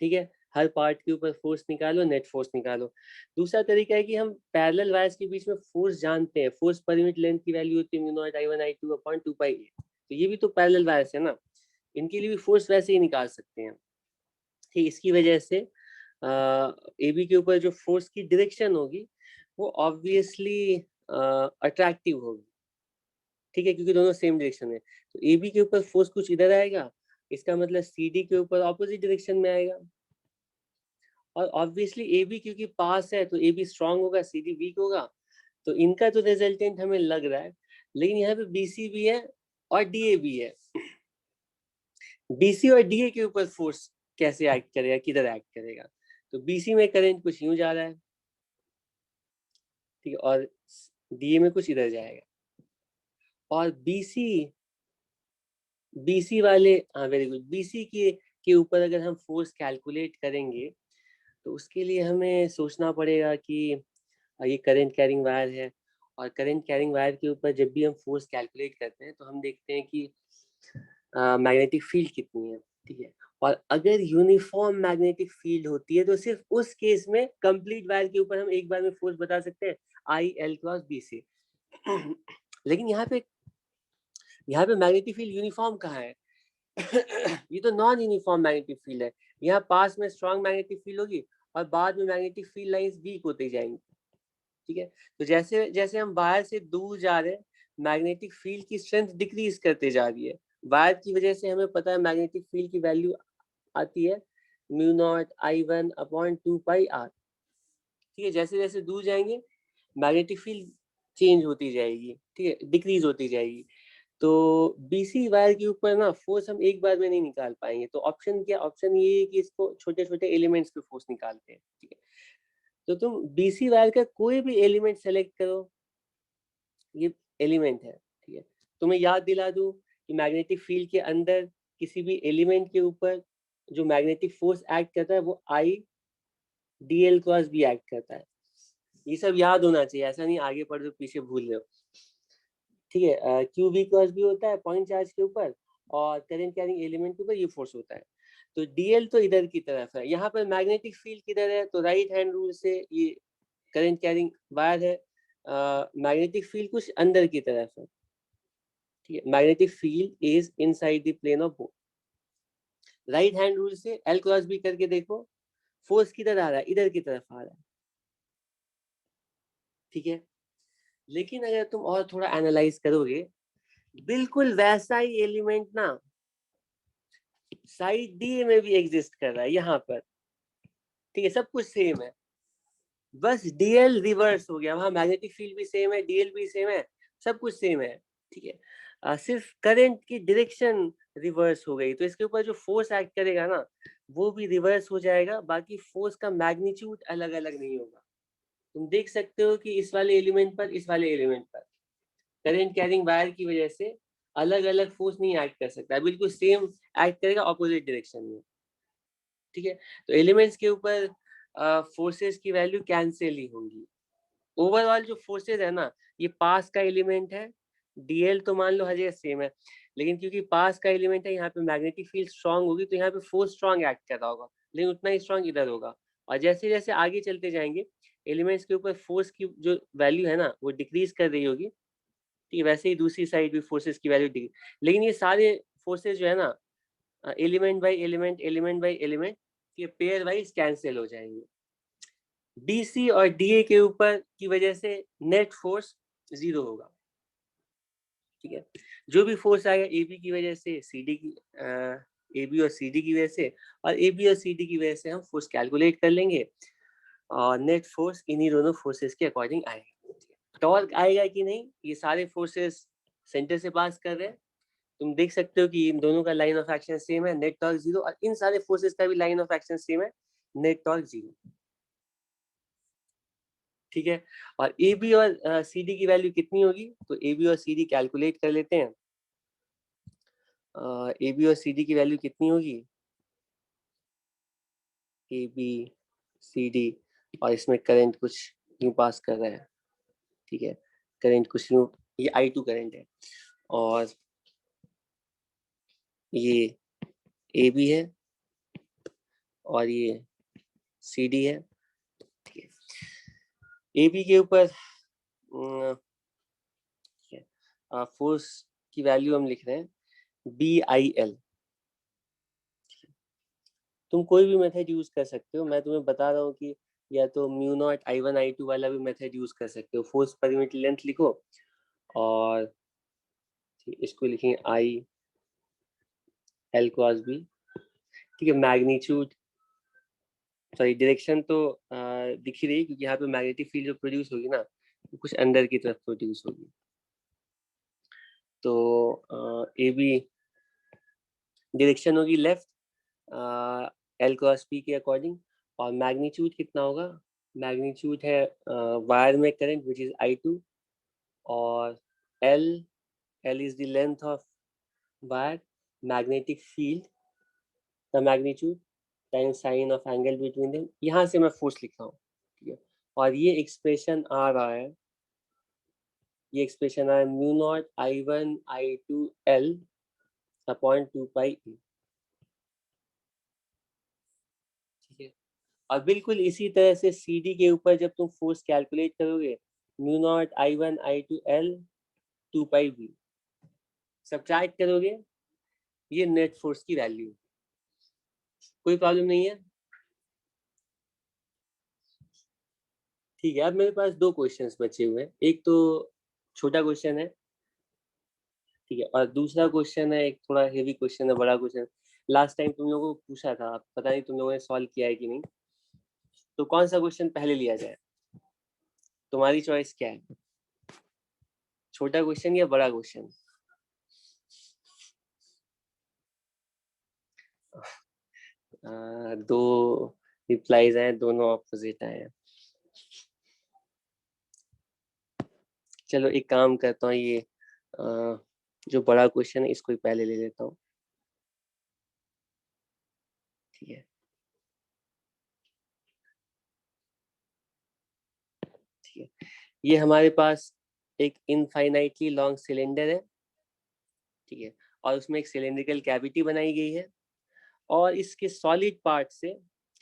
Speaker 1: ठीक है, हर पार्ट के ऊपर फोर्स निकालो, नेट फोर्स निकालो। दूसरा तरीका है कि हम पैरेलल वायर्स के बीच में फोर्स जानते हैं, फोर्स पर यूनिट लेंथ की वैल्यू होती है mu naught I1 I2 upon 2 pi ए, तो ये भी तो पैरेलल वायर्स है ना, इनके लिए भी फोर्स वैसे ही निकाल सकते हैं, ठीक, इसकी वजह से ए बी के ऊपर जो फोर्स की डायरेक्शन होगी वो ऑब्वियसली अट्रैक्टिव होगी, ठीक है, क्योंकि दोनों सेम डायरेक्शन में, तो ए बी के ऊपर फोर्स कुछ इधर आएगा, इसका मतलब सी डी के ऊपर ऑपोजिट डायरेक्शन में आएगा, और ऑब्वियसली ए बी क्योंकि पास है तो ए बी स्ट्रांग होगा, सी डी वीक होगा, तो इनका तो रिजल्टेंट हमें लग रहा है, लेकिन यहाँ पे बी सी भी है और डी ए भी है। बी सी और डी ए के ऊपर फोर्स कैसे एक्ट करेगा, किधर एक्ट करेगा, तो बी सी में करंट कुछ यूं जा रहा है, ठीक है, और डी ए में कुछ इधर जाएगा, और बीसी वाले, हाँ वेरी गुड, बीसी के ऊपर अगर हम फोर्स कैलकुलेट करेंगे तो उसके लिए हमें सोचना पड़ेगा कि ये करंट कैरिंग वायर है, और करंट कैरिंग वायर के ऊपर जब भी हम फोर्स कैलकुलेट करते हैं तो हम देखते हैं कि मैग्नेटिक फील्ड कितनी है, ठीक है, और अगर यूनिफॉर्म मैग्नेटिक फील्ड होती है तो सिर्फ उस केस में कंप्लीट वायर के ऊपर हम एक बार में फोर्स बता सकते हैं आई एल क्रॉस बी से। लेकिन यहाँ पे मैग्नेटिक फील्ड यूनिफॉर्म कहाँ है? ये तो नॉन यूनिफॉर्म मैग्नेटिक फील्ड है। यहाँ पास में स्ट्रॉन्ग मैग्नेटिक फील्ड होगी और बाद में मैग्नेटिक फील्ड लाइंस वीक होते जाएंगी। ठीक है, तो जैसे जैसे हम वायर से दूर जा रहे हैं मैग्नेटिक फील्ड की स्ट्रेंथ डिक्रीज करते जा रही है। वायर की वजह से हमें पता है मैग्नेटिक फील्ड की वैल्यू आती है mu naught I1 upon 2 pi R. ठीक है, जैसे जैसे दूर जाएंगे मैग्नेटिक फील्ड चेंज होती जाएगी, ठीक है, डिक्रीज होती जाएगी। तो बीसी वायर के ऊपर ना फोर्स हम एक बार में नहीं निकाल पाएंगे। तो ऑप्शन क्या, ऑप्शन ये है कि इसको छोटे छोटे एलिमेंट्स पे फोर्स निकालते हैं। ठीक है, तो तुम बीसी वायर का कोई भी एलिमेंट सेलेक्ट करो, ये एलिमेंट है। ठीक है, तुम्हें याद दिला दूं कि मैग्नेटिक फील्ड के अंदर किसी भी एलिमेंट के ऊपर जो मैग्नेटिक फोर्स एक्ट करता है वो I D L cross B act करता है। ये सब याद होना चाहिए, ऐसा नहीं आगे पढ़ दो पीछे भूल रहे हो। ठीक है, क्यू वी क्रॉस बी होता है पॉइंट चार्ज के ऊपर और करंट कैरिंग एलिमेंट के ऊपर ये फोर्स होता है। तो डीएल तो इधर की तरफ है, यहाँ पर मैग्नेटिक फील्ड किधर है? तो राइट हैंड रूल से ये करंट कैरिंग वायर है, मैग्नेटिक फील्ड कुछ अंदर की तरफ है। ठीक है, magnetic field is inside the plane of both. Right hand rule से एल क्रॉस बी करके देखो, फोर्स किधर आ रहा है? इधर की तरफ आ रहा है। ठीक है, लेकिन अगर तुम और थोड़ा एनालाइज करोगे, बिल्कुल वैसा ही एलिमेंट ना साइड डी में भी एग्जिस्ट कर रहा है यहाँ पर। ठीक है, सब कुछ सेम है, बस डीएल रिवर्स हो गया। वहां मैग्नेटिक फील्ड भी सेम है, डीएल भी सेम है, सब कुछ सेम है। ठीक है, सिर्फ करंट की डायरेक्शन रिवर्स हो गई। तो इसके ऊपर जो फोर्स एक्ट करेगा ना वो भी रिवर्स हो जाएगा, बाकी फोर्स का मैग्नीट्यूड अलग अलग नहीं होगा। तुम देख सकते हो कि इस वाले एलिमेंट पर, इस वाले एलिमेंट पर करंट कैरिंग वायर की वजह से अलग अलग फोर्स नहीं एक्ट कर सकता, बिल्कुल सेम एक्ट करेगा ऑपोजिट डायरेक्शन में। ठीक है, तो एलिमेंट्स के ऊपर फोर्सेस की वैल्यू कैंसिल ही होंगी। ओवरऑल जो फोर्सेस है ना, ये पास का एलिमेंट है, डीएल तो मान लो हर जगह सेम है, लेकिन क्योंकि पास का एलिमेंट है यहाँ पे मैग्नेटिक फील्ड स्ट्रांग होगी तो यहाँ पे फोर्स स्ट्रांग एक्ट कर रहा होगा, लेकिन उतना ही स्ट्रांग इधर होगा। और जैसे जैसे आगे चलते जाएंगे एलिमेंट्स के ऊपर फोर्स की जो वैल्यू है ना वो डिक्रीज कर रही होगी। ठीक है, वैसे ही दूसरी साइड भी फोर्सेस की वैल्यू डिक्रीज, लेकिन ये सारे फोर्सेस जो है ना element by element, element by element, ये पेयर वाइज कैंसिल हो जाएंगे। डीसी और डीए के ऊपर की वजह से नेट फोर्स 0 होगा। ठीक है, जो भी फोर्स आएगा एबी की वजह से, सीडी की एबी और सीडी की वजह से, और एबी और सीडी की वजह से हम फोर्स कैलकुलेट कर लेंगे और नेट फोर्स इन्हीं दोनों फोर्सेस के अकॉर्डिंग आएगा। टॉर्क आएगा कि नहीं, ये सारे फोर्सेस सेंटर से पास कर रहे हैं, तुम देख सकते हो कि इन दोनों का लाइन ऑफ एक्शन सेम है, नेट टॉर्क 0, और इन सारे फोर्सेस का भी लाइन ऑफ एक्शन सेम है, नेट टॉर्क 0। ठीक है, और ए बी और सी डी की वैल्यू कितनी होगी? तो ए बी और सी डी कैलकुलेट कर लेते हैं। ए बी और सी डी की वैल्यू कितनी होगी? ए बी सी डी, और इसमें करंट कुछ यूं पास कर रहा है। ठीक है, करंट कुछ यूं, ये I2 करंट है, और ये ए बी है और ये सी डी है। ठीक है, ए बी के ऊपर फोर्स की वैल्यू हम लिख रहे हैं बी आई एल। तुम कोई भी मेथड यूज कर सकते हो, मैं तुम्हें बता रहा हूँ कि या तो म्यू नॉट I1 I2 वाला भी मेथड यूज कर सकते हो। फोर्स पर यूनिट लेंथ लिखो और इसको लिखेंगे आई एल क्रॉस बी। ठीक है, मैग्नीट्यूड, सॉरी डायरेक्शन तो दिख ही रही क्योंकि यहाँ पे मैग्नेटिक फील्ड जो प्रोड्यूस होगी ना वो कुछ अंदर की तरफ प्रोड्यूस होगी। तो ए बी डायरेक्शन होगी लेफ्ट एल क्रॉस पी के अकॉर्डिंग, और मैग्नीट्यूड कितना होगा? मैग्नीट्यूड है वायर में करंट विच इज I2, और L is the length of wire, magnetic field the magnitude times sine of angle between them। यहाँ से मैं फोर्स लिख रहा हूँ। ठीक है, और ये एक्सप्रेशन आ रहा है, ये एक्सप्रेशन आ रहा है mu naught I1 I2 L upon 2 पाई E। और बिल्कुल इसी तरह से CD के ऊपर जब तुम फोर्स कैलकुलेट करोगे, mu naught I1 I2 L 2 पाई V सब्ट्रैक्ट करोगे, ये नेट फोर्स की वैल्यू। कोई प्रॉब्लम नहीं है? ठीक है, अब मेरे पास दो क्वेश्चंस बचे हुए हैं। एक तो छोटा क्वेश्चन है, ठीक है, और दूसरा क्वेश्चन है एक थोड़ा हेवी क्वेश्चन है, बड़ा क्वेश्चन। लास्ट टाइम तुम लोगों को पूछा था, पता नहीं तुम लोगों ने सॉल्व किया है कि नहीं। तो कौन सा क्वेश्चन पहले लिया जाए, तुम्हारी चॉइस क्या है? छोटा क्वेश्चन या बड़ा क्वेश्चन? दो रिप्लाईज आए, दोनों ऑपोजिट आए हैं। चलो एक काम करता हूँ, ये जो बड़ा क्वेश्चन है इसको ही पहले ले लेता हूँ। ठीक है, ठीक है, ये हमारे पास एक इनफाइनाइटली लॉन्ग सिलेंडर है, ठीक है, और उसमें एक सिलेंड्रिकल कैविटी बनाई गई है, और इसके सॉलिड पार्ट से,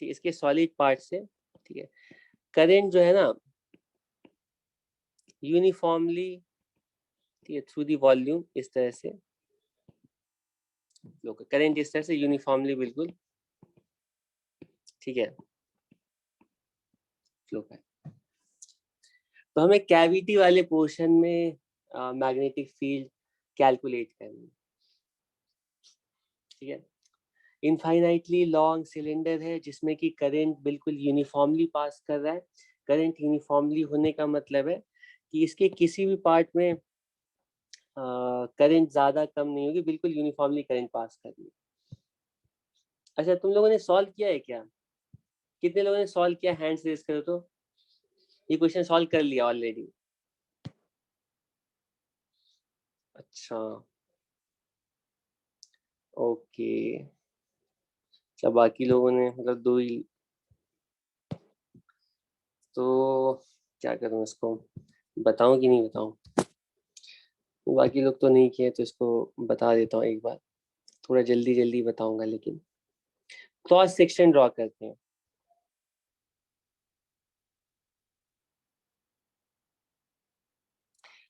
Speaker 1: ठीक, इसके सॉलिड पार्ट से, ठीक है, करंट जो है ना यूनिफॉर्मली, ठीक है, थ्रू दी वॉल्यूम इस तरह से फ्लो, करंट इस तरह से यूनिफॉर्मली बिल्कुल, ठीक है, फ्लो कर। तो हमें कैविटी वाले पोर्शन में मैग्नेटिक फील्ड कैलकुलेट करनी है, ठीक है। इनफाइनाइटली लॉन्ग सिलेंडर है जिसमें कि करंट बिल्कुल यूनिफॉर्मली पास कर रहा है। करंट यूनिफॉर्मली होने का मतलब है कि इसके किसी भी पार्ट में करंट ज्यादा कम नहीं होगी, बिल्कुल यूनिफॉर्मली करंट पास कर रही है। अच्छा, तुम लोगों ने सॉल्व किया है क्या? कितने लोगों ने सॉल्व किया, हैंड्स रेज करो तो। ये क्वेश्चन सॉल्व कर लिया ऑलरेडी? अच्छा, ओके। अच्छा, बाकी लोगों ने मतलब दो ही, तो क्या करूं इसको, बताऊं कि नहीं बताऊं? बाकी लोग तो नहीं किए तो इसको बता देता हूँ एक बार, थोड़ा जल्दी जल्दी बताऊंगा लेकिन। क्रॉस सेक्शन ड्रॉ करते हैं।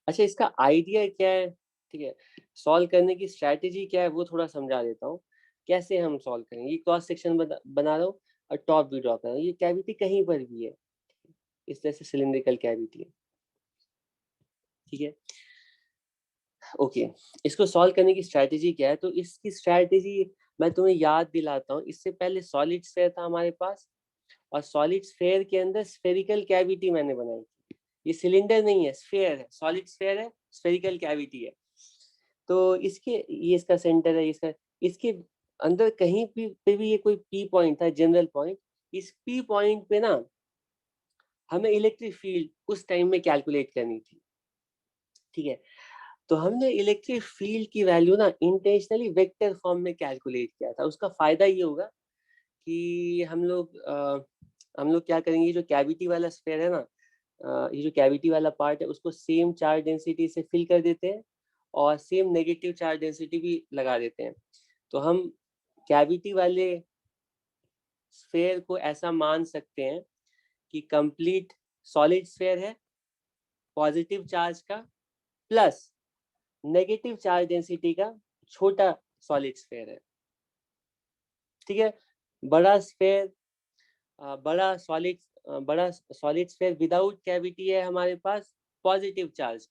Speaker 1: अच्छा, इसका आइडिया क्या है, ठीक है, सॉल्व करने की स्ट्रैटेजी क्या है वो थोड़ा समझा देता हूँ। कैसे हम सॉल्व करेंगे, ये क्रॉस सेक्शन बना रहा हूँ और टॉप भी ड्रॉ कर रहा हूँ, ये कैविटी कहीं पर भी है, इस तरह से सिलिंड्रिकल कैविटी है, ठीक है, ओके। इसको सॉल्व करने की स्ट्रैटेजी क्या है, तो इसकी स्ट्रैटेजी मैं तुम्हें याद दिलाता हूँ। इससे पहले सॉलिड स्फेयर था हमारे पास, और सॉलिड स्फेयर के अंदर स्फेरिकल कैविटी मैंने बनाई थी। ये सिलेंडर नहीं है, स्फेयर है, सॉलिड स्फेयर है, स्फेरिकल कैविटी है। तो इसके, ये इसका सेंटर है, इसका, इसके अंदर कहीं पे भी ये कोई पी पॉइंट था, जनरल पॉइंट। इस पी पॉइंट पे ना हमें इलेक्ट्रिक फील्ड उस टाइम में कैलकुलेट करनी थी, ठीक है। तो हमने इलेक्ट्रिक फील्ड की वैल्यू ना इंटेंशनली वेक्टर फॉर्म में कैलकुलेट किया था। उसका फायदा ये होगा कि हम लोग क्या करेंगे, जो कैविटी वाला स्फेयर है ना, ये जो कैविटी वाला पार्ट है उसको सेम चार्ज डेंसिटी से फिल कर देते हैं, और सेम नेगेटिव चार्ज डेंसिटी भी लगा देते हैं। तो हम कैविटी वाले स्फेयर को ऐसा मान सकते हैं कि कंप्लीट सॉलिड स्फेयर है, पॉजिटिव चार्ज का प्लस नेगेटिव चार्ज डेंसिटी का छोटा सॉलिड स्फेयर है, ठीक है। बड़ा स्फेयर, बड़ा सॉलिड स्फेयर विदाउट कैविटी है हमारे पास, पॉजिटिव चार्ज,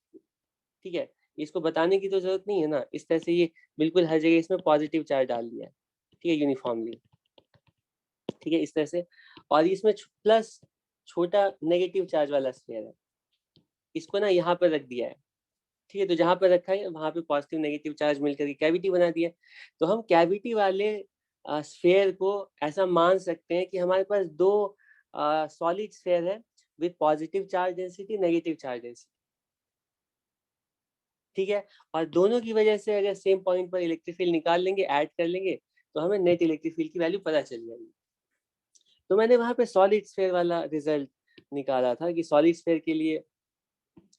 Speaker 1: ठीक है। इसको बताने की तो जरूरत नहीं है ना, इस तरह से ये बिल्कुल हर जगह इसमें पॉजिटिव चार्ज डाल दिया है, ठीक है, यूनिफॉर्मली, ठीक है, इस तरह से। और इसमें प्लस छोटा नेगेटिव चार्ज वाला स्फेयर है, इसको ना यहाँ पर रख दिया है, ठीक है। तो जहां पर रखा है वहां पे पॉजिटिव नेगेटिव चार्ज मिलकर के कैविटी बना दिया। तो हम कैविटी वाले स्फेयर को ऐसा मान सकते हैं कि हमारे पास दो सॉलिड स्फेयर है with positive charge density, negative charge density, ठीक है। और दोनों की वजह से अगर सेम पॉइंट पर इलेक्ट्रिक फील्ड निकाल लेंगे, ऐड कर लेंगे, तो हमें नेट इलेक्ट्रिक फील्ड की वैल्यू पता चल जाएगी। तो मैंने वहां पे सॉलिड स्फेयर वाला रिजल्ट निकाला था कि सॉलिड स्फेयर के लिए,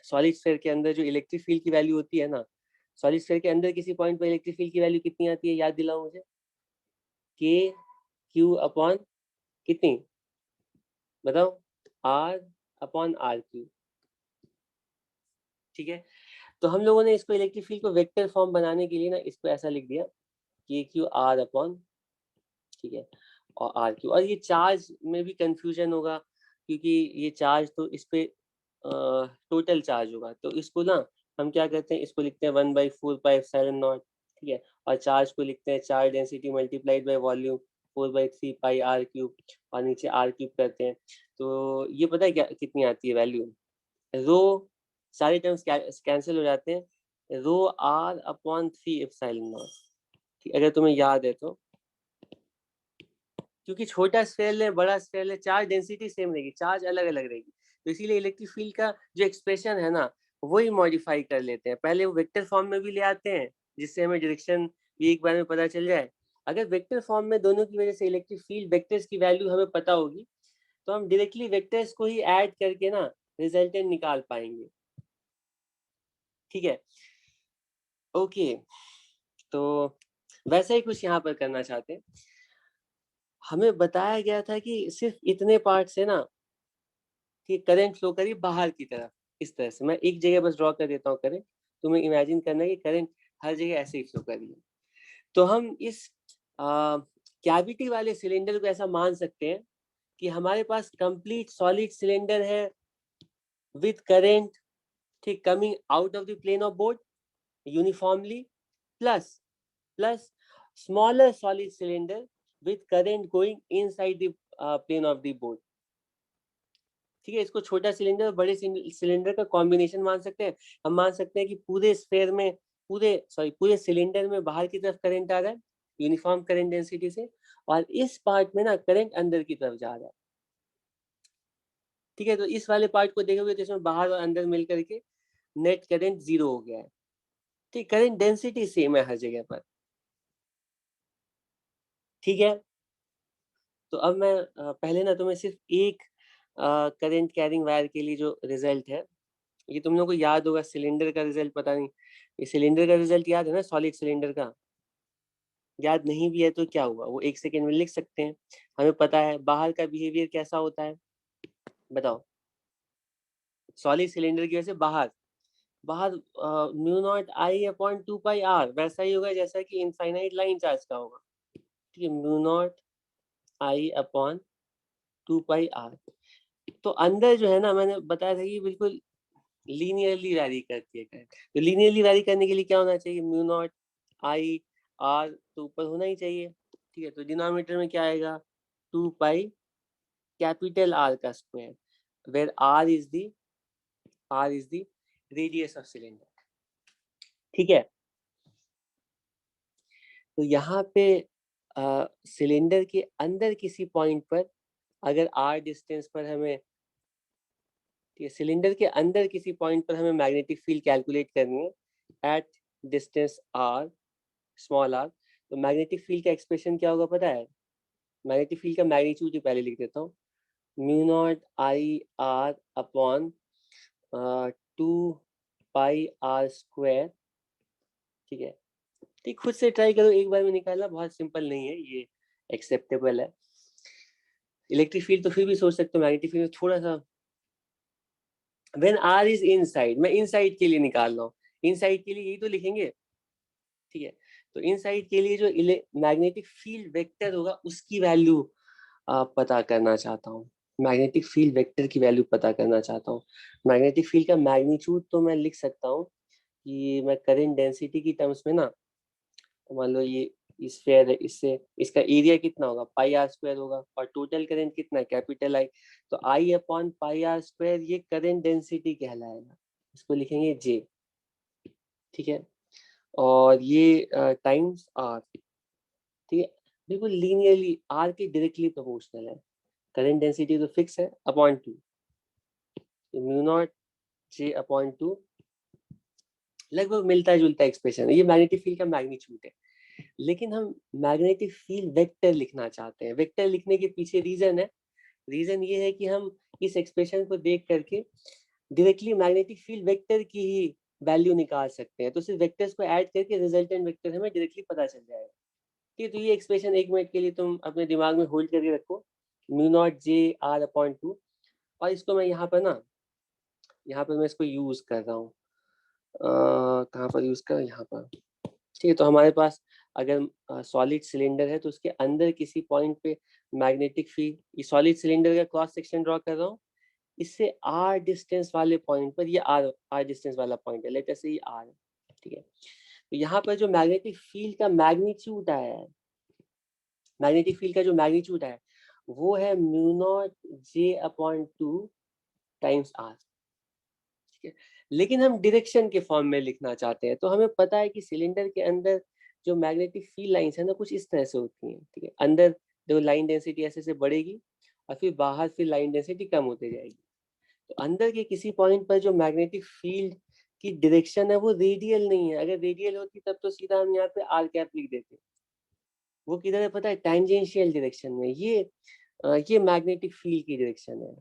Speaker 1: सॉलिड स्फेयर के अंदर जो इलेक्ट्रिक फील्ड की वैल्यू होती है ना, सॉलिड स्फेयर के अंदर किसी पॉइंट पर इलेक्ट्रिक फील्ड की वैल्यू कितनी आती है, याद दिलाओ मुझे। के क्यू अपॉन कितनी, बताओ, R अपॉन आर क्यू। ठीक है, तो हम लोगों ने इसको इलेक्ट्रिक फील्ड को वेक्टर फॉर्म बनाने के लिए ना इसको ऐसा लिख दिया कि क्यू आर अपॉन, ठीक है, और आर क्यू। और ये चार्ज में भी कंफ्यूजन होगा क्योंकि ये चार्ज तो इस पे टोटल चार्ज होगा, तो इसको ना हम क्या करते हैं, इसको लिखते हैं 1/4πε0। ठीक है, और चार्ज को लिखते हैं charge density multiplied by volume 4/3πr³ और नीचे r³ करते हैं। तो ये पता है क्या कितनी आती है वैल्यू, रो सारे टर्म्स कैंसिल हो जाते हैं, रो r अपॉन 3ε0। अगर तुम्हें याद है तो, क्योंकि छोटा स्फेयर है बड़ा स्फेयर है, चार्ज डेंसिटी सेम रहेगी, चार्ज अलग अलग रहेगी, तो इसीलिए इलेक्ट्रिक फील्ड का जो एक्सप्रेशन है ना वही मॉडिफाई कर लेते हैं। पहले वो वेक्टर फॉर्म में भी ले आते हैं जिससे हमें डायरेक्शन भी एक बार में पता चल जाए। अगर वेक्टर फॉर्म में दोनों की वजह से इलेक्ट्रिक फील्ड वेक्टर्स की वैल्यू हमें पता होगी तो हम डायरेक्टली वेक्टर्स को ही ऐड करके ना रिजल्टेंट निकाल पाएंगे। ठीक है, ओके, तो वैसा ही कुछ यहाँ पर करना चाहते हैं। हमें बताया गया था कि सिर्फ इतने पार्ट से ना कि करंट फ्लो करी बाहर की तरफ, इस तरह से। मैं एक जगह बस ड्रॉ कर देता हूँ करंट, तुम्हें इमेजिन करना है कि करंट हर जगह ऐसे ही फ्लो कर रही है। तो हम इस कैविटी वाले सिलेंडर को ऐसा मान सकते हैं कि हमारे पास कंप्लीट सॉलिड सिलेंडर है विद करंट, ठीक, coming out of the plane of board uniformly, plus smaller solid cylinder with current going inside the plane of the board। ठीक है, इसको छोटा सिलेंडर और बड़े सिलेंडर का कॉम्बिनेशन मान सकते हैं। हम मान सकते हैं कि पूरे स्फेयर में, पूरे सिलेंडर में बाहर की तरफ करंट आ रहा है यूनिफॉर्म करंट डेंसिटी से, और इस पार्ट में ना करंट अंदर की तरफ जा रहा है। ठीक है, तो इस वाले पार्ट को देखोगे तो इसमें बाहर और अंदर मिल करके नेट करंट 0 हो गया है। ठीक, करंट डेंसिटी सेम है हर जगह पर। ठीक है, तो अब मैं पहले ना तुम्हें सिर्फ एक करंट कैरिंग वायर के लिए जो रिजल्ट है, ये तुम लोगों को याद होगा, सिलेंडर का रिजल्ट पता नहीं, ये सिलेंडर का रिजल्ट याद है ना, सॉलिड सिलेंडर का। याद नहीं भी है तो क्या हुआ, वो 1 सेकेंड में लिख सकते हैं। हमें पता है बाहर का बिहेवियर कैसा होता है, बताओ। सॉलिड सिलेंडर की वजह से बाहर बाहर mu not I upon 2πr वैसा ही होगा जैसा कि इनफाइनाइट लाइन चार्ज का होगा। ठीक है, mu not I upon 2πr। तो अंदर जो है ना, मैंने बताया था कि बिल्कुल लीनियरली वैरी करती है करंट। तो लीनियरली वैरी करने के लिए क्या होना चाहिए, म्यू नॉट आई आर तो ऊपर होना ही चाहिए। ठीक है, तो डिनोमिनेटर में क्या आएगा, 2π कैपिटल आर का square, where R is the radius of cylinder. ठीक है, तो यहाँ पे सिलेंडर के अंदर किसी पॉइंट पर अगर आर डिस्टेंस पर हमें, सिलेंडर के अंदर किसी पॉइंट पर हमें मैग्नेटिक फील्ड कैलकुलेट करनी है at distance R, small R, तो मैग्नेटिक फील्ड का एक्सप्रेशन क्या होगा पता है। मैग्नेटिक फील्ड का मैग्नीट्यूड पहले लिख देता हूँ, mu not I R upon 2πr²। ठीक है, ठीक, खुद से ट्राई करो एक बार में निकालना, बहुत सिंपल नहीं है ये, एक्सेप्टेबल है। इलेक्ट्रिक फील्ड तो फिर भी सोच सकते हो, मैग्नेटिक फील्ड थोड़ा सा। व्हेन आर इज इनसाइड, मैं इनसाइड के लिए निकाल रहा हूँ, इनसाइड के लिए यही तो लिखेंगे। ठीक है, तो इनसाइड के लिए जो मैग्नेटिक फील्ड वेक्टर होगा उसकी वैल्यू पता करना चाहता हूँ। मैग्नेटिक फील्ड वेक्टर की वैल्यू पता करना चाहता हूँ। मैग्नेटिक फील्ड का मैग्नीट्यूड तो मैं लिख सकता हूँ कि मैं करंट डेंसिटी की टर्म्स में ना, मान लो ये स्फेयर है, इससे इसका एरिया कितना होगा, πr² होगा, और टोटल करंट कितना है, कैपिटल आई, तो आई अपॉन πr², ये करंट डेंसिटी कहलाएगा, इसको लिखेंगे J। ठीक है, और ये टाइम्स आर। ठीक है, बिल्कुल लीनियरली आर के डायरेक्टली प्रोपोर्शनल है, करंट डेंसिटी तो फिक्स है upon 2, mu naught J upon 2, लगभग मिलता जुलता एक्सप्रेशन है, ये मैग्नेटिक फील्ड का मैग्नीट्यूड है। लेकिन हम मैग्नेटिक फील्ड वेक्टर लिखना चाहते हैं। वेक्टर लिखने के पीछे रीजन है, रीजन ये है कि हम इस एक्सप्रेशन को देख करके डायरेक्टली मैग्नेटिक फील्ड वेक्टर की ही वैल्यू निकाल सकते हैं, तो सिर्फ वेक्टर्स को ऐड करके रिजल्टेंट वेक्टर हमें डायरेक्टली पता चल जाएगा। ठीक है, तो ये एक्सप्रेशन 1 मिनट के लिए तुम अपने दिमाग में होल्ड करके रखो, mu naught J are upon 2, और इसको मैं यहाँ पर ना, यहाँ पर मैं इसको यूज कर रहा हूँ, कहाँ पर यूज कर, यहाँ पर। ठीक है, तो हमारे पास अगर सॉलिड सिलेंडर है तो उसके अंदर किसी पॉइंट पे मैग्नेटिक फील्ड, ये सॉलिड सिलेंडर का क्रॉस सेक्शन ड्रॉ कर रहा हूँ, इससे आर डिस्टेंस वाले पॉइंट पर, ये आर डिस्टेंस वाला पॉइंट है, लेट अस से ये आर है। ठीक है, तो यहाँ पर जो मैग्नेटिक फील्ड का मैग्नीट्यूड आया है, मैग्नेटिक फील्ड का जो मैग्नीट्यूड है वो है mu naught J upon 2 times R. ठीक है, लेकिन हम डायरेक्शन के फॉर्म में लिखना चाहते हैं, तो हमें पता है कि सिलेंडर के अंदर जो मैग्नेटिक फील्ड लाइंस है ना, कुछ इस तरह से होती हैं। ठीक है, अंदर जो लाइन डेंसिटी ऐसे से बढ़ेगी और फिर बाहर फिर लाइन डेंसिटी कम होती जाएगी। तो अंदर के किसी पॉइंट पर जो मैग्नेटिक फील्ड की डायरेक्शन है वो रेडियल नहीं है। अगर रेडियल होती तब तो सीधा हम यहाँ पे आर कैप लिख देते, वो किधर है पता है, टैंजेंशियल डायरेक्शन में। ये मैग्नेटिक फील्ड की डायरेक्शन है।